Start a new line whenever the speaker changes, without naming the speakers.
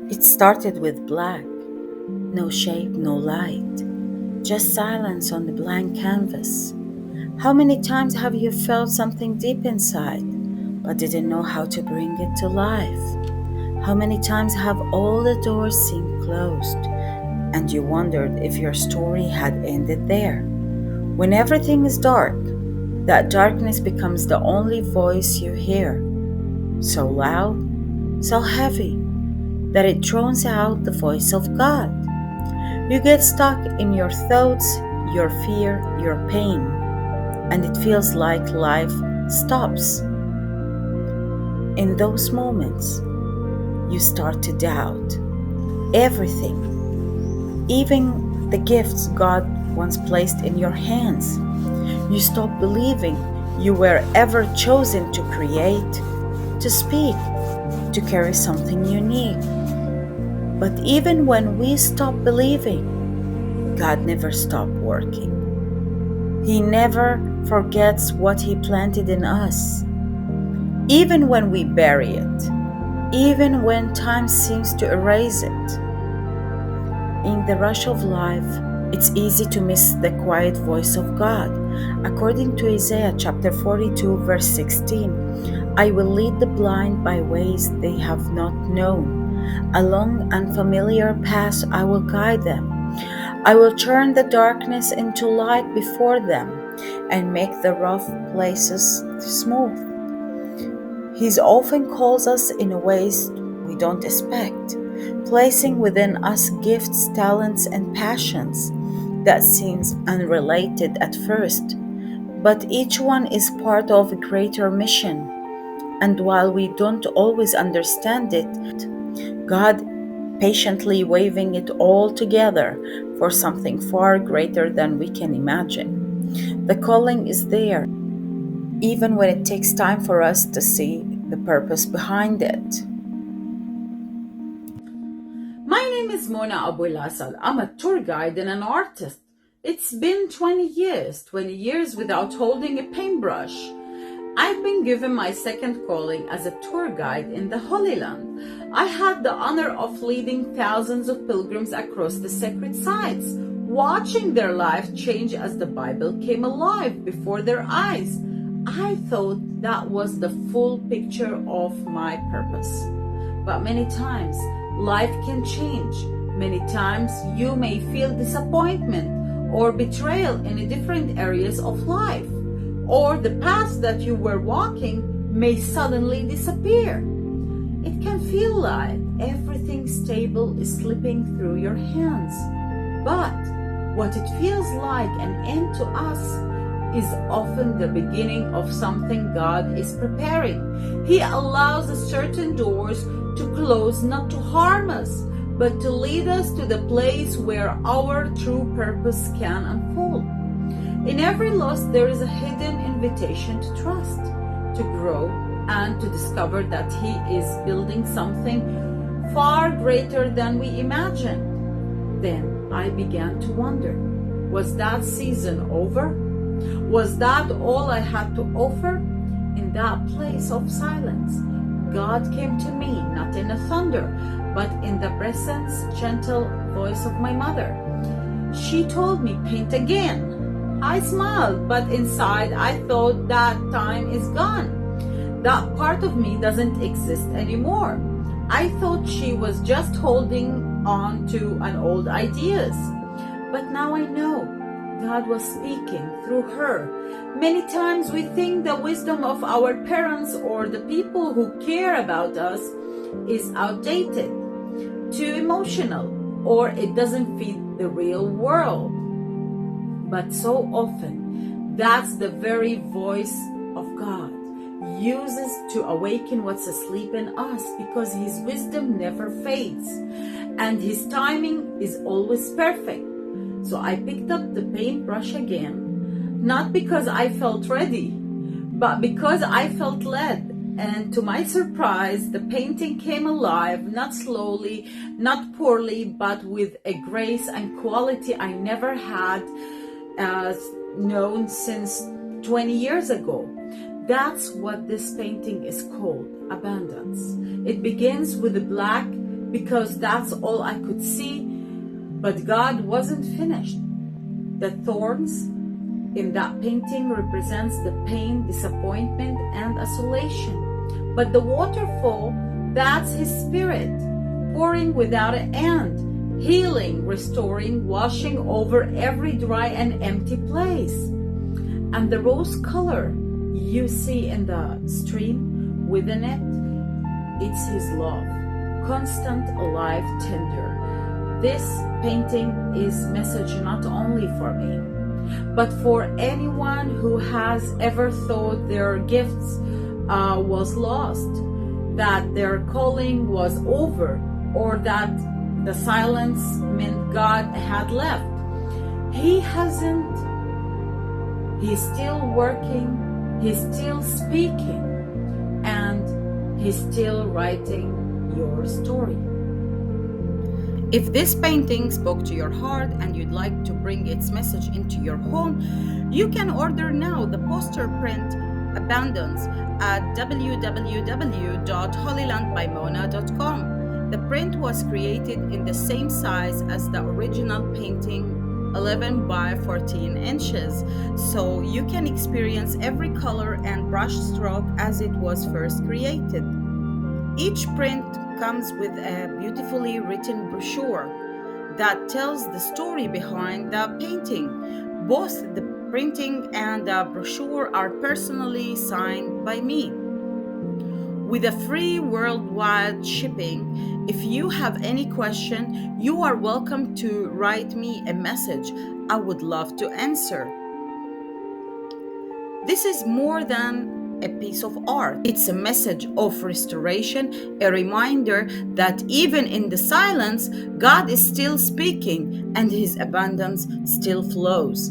It started with black, no shape, no light, just silence on the blank canvas. How many times have you felt something deep inside, but didn't know how to bring it to life? How many times have all the doors seemed closed, and you wondered if your story had ended there? When everything is dark, that darkness becomes the only voice you hear, so loud, so heavy, that it drowns out the voice of God. You get stuck in your thoughts, your fear, your pain, and it feels like life stops. In those moments, you start to doubt everything, even the gifts God once placed in your hands. You stop believing you were ever chosen to create, to speak, to carry something unique. But even when we stop believing, God never stopped working. He never forgets what He planted in us. Even when we bury it, even when time seems to erase it. In the rush of life, it's easy to miss the quiet voice of God. According to Isaiah chapter 42, verse 16, I will lead the blind by ways they have not known. Along unfamiliar paths I will guide them. I will turn the darkness into light before them and make the rough places smooth. He often calls us in ways we don't expect, placing within us gifts, talents, and passions that seems unrelated at first, but each one is part of a greater mission. And while we don't always understand it, God patiently weaving it all together for something far greater than we can imagine. The calling is there, even when it takes time for us to see the purpose behind it.
My name is Mona Abulasal. I'm a tour guide and an artist. It's been 20 years without holding a paintbrush. I've been given my second calling as a tour guide in the Holy Land. I had the honor of leading thousands of pilgrims across the sacred sites, watching their life change as the Bible came alive before their eyes. I thought that was the full picture of my purpose. But many times, life can change. Many times, you may feel disappointment or betrayal in different areas of life, or the path that you were walking may suddenly disappear. It can feel like everything stable is slipping through your hands. But what it feels like an end to us is often the beginning of something God is preparing. He allows certain doors to close not to harm us, but to lead us to the place where our true purpose can unfold. In every loss, there is a hidden invitation to trust, to grow, and to discover that He is building something far greater than we imagined. Then I began to wonder, was that season over? Was that all I had to offer? In that place of silence, God came to me, not in a thunder, but in the presence, gentle voice of my mother. She told me, paint again. I smiled, but inside I thought that time is gone. That part of me doesn't exist anymore. I thought she was just holding on to an old ideas. But now I know God was speaking through her. Many times we think the wisdom of our parents or the people who care about us is outdated, too emotional, or it doesn't fit the real world. But so often, that's the very voice of God uses to awaken what's asleep in us, because His wisdom never fades and His timing is always perfect. So I picked up the paintbrush again, not because I felt ready, but because I felt led. And to my surprise, the painting came alive, not slowly, not poorly, but with a grace and quality I never had known since 20 years ago. That's what this painting is called, abundance. It begins with a black because that's all I could see. But God wasn't finished. The thorns in that painting represents the pain, disappointment, and isolation. But the waterfall, that's his spirit, pouring without an end, healing, restoring, washing over every dry and empty place. And the rose color you see in the stream within it, it's his love, constant, alive, tender. This painting is message not only for me, but for anyone who has ever thought their gifts was lost, that their calling was over, or that the silence meant God had left. He hasn't. He's still working, he's still speaking, and he's still writing your story.
If this painting spoke to your heart and you'd like to bring its message into your home, you can order now the poster print Abundance at www.holylandbymona.com. The print was created in the same size as the original painting, 11 by 14 inches, so you can experience every color and brush stroke as it was first created. Each print comes with a beautifully written brochure that tells the story behind the painting. Both the printing and the brochure are personally signed by me. With a free worldwide shipping, if you have any question, you are welcome to write me a message. I would love to answer. This is more than a piece of art. It's a message of restoration, a reminder that even in the silence, God is still speaking and his abundance still flows.